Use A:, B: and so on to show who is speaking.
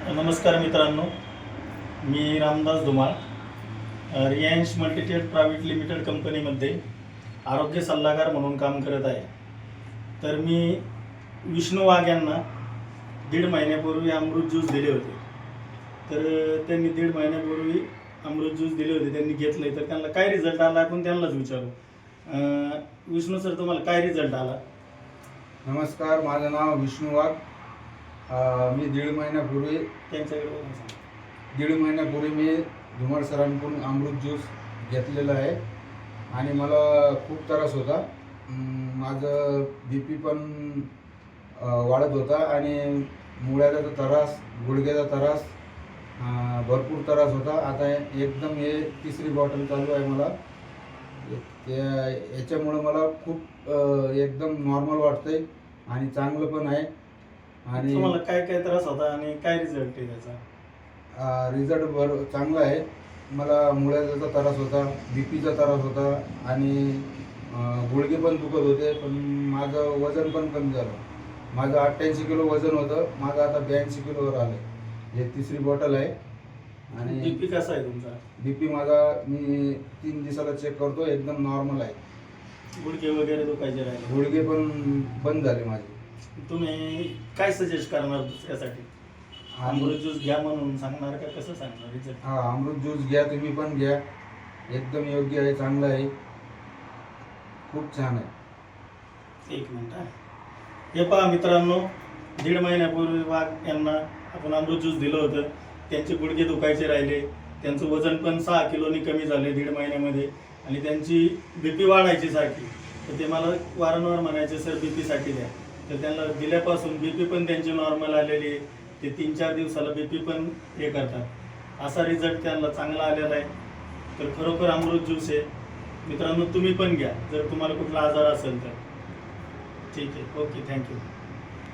A: नमस्कार मित्रांनो, मी रामदास धुमाळ रिलायन्स मल्टीटेड प्रायव्हेट लिमिटेड कंपनीमध्ये आरोग्य सल्लागार म्हणून काम करत आहे. तर मी विष्णू वाघ यांना 1.5 महिन्यापूर्वी अमृत ज्यूस दिले होते. तर त्यांनी 1.5 महिन्यापूर्वी अमृत ज्यूस दिले होते, त्यांनी घेतले. तर त्यांना काय रिझल्ट आला आपण त्यांनाच विचारू. विष्णू सर, तुम्हाला काय रिझल्ट आला?
B: नमस्कार, माझं नाव विष्णू वाघ. मी 1.5 महिन्यापूर्वी मी धुमाळ सरांकडून अमृत ज्यूस घेतलेलं आहे आणि मला खूप त्रास होता. माझं BP पण वाढत होता आणि मुळ्याचा त्रास, गुडघ्याचा त्रास, भरपूर त्रास होता. आता एकदम हे 3री बॉटल चालू आहे मला. याच्यामुळं मला खूप एकदम नॉर्मल वाटतंय आणि चांगलं पण आहे.
A: आणि तुम्हाला काय काय त्रास होता आणि काय रिझल्ट आहे त्याचा?
B: रिझल्ट चांगला आहे. मला मुळ्याचा त्रास होता, BPचा त्रास होता आणि गुडघे पण दुखत होते, पण माझं वजन पण कमी झालं. माझं 88 किलो वजन होतं, माझं आता 82 किलोवर आलं. हे 3री बॉटल आहे. आणि
A: BP कसा आहे तुमचा?
B: BP माझा मी 3 दिवसाला चेक करतो, एकदम नॉर्मल आहे.
A: गुडघे वगैरे दुखायचे राहिले?
B: गुडघे पण बंद झाले माझे.
A: तुम्ही काय सजेस्ट करणार दुसऱ्यासाठी? अमृत ज्यूस घ्या म्हणून सांगणार का कसं सांगणार रिझल्ट?
B: अमृत ज्यूस घ्या, तुम्ही पण घ्या. एकदम योग्य आहे, चांगलं आहे, खूप छान आहे.
A: 1 मिनिट. हे पहा मित्रांनो, 1.5 महिन्यापूर्वी वाघ यांना आपण अमृत ज्यूस दिलं होतं. त्यांचे गुडघे दुखायचे राहिले, त्यांचं वजन पण 6 किलोनी कमी झाले 1.5 महिन्यामध्ये आणि त्यांची BP वाढायची सारखी. तर ते मला वारंवार म्हणायचे, सर BP साठी द्या. तर त्यांना दिल्यापासून BP पण त्यांची नॉर्मल आलेली आहे. ते 3-4 दिवसाला BP पण हे करतात. असा रिझल्ट त्यांना चांगला आलेला आहे. तर खरोखर अमृत ज्यूस आहे मित्रांनो, तुम्ही पण घ्या जर तुम्हाला कुठला आजार असेल तर. ठीक आहे, ओके, थँक्यू.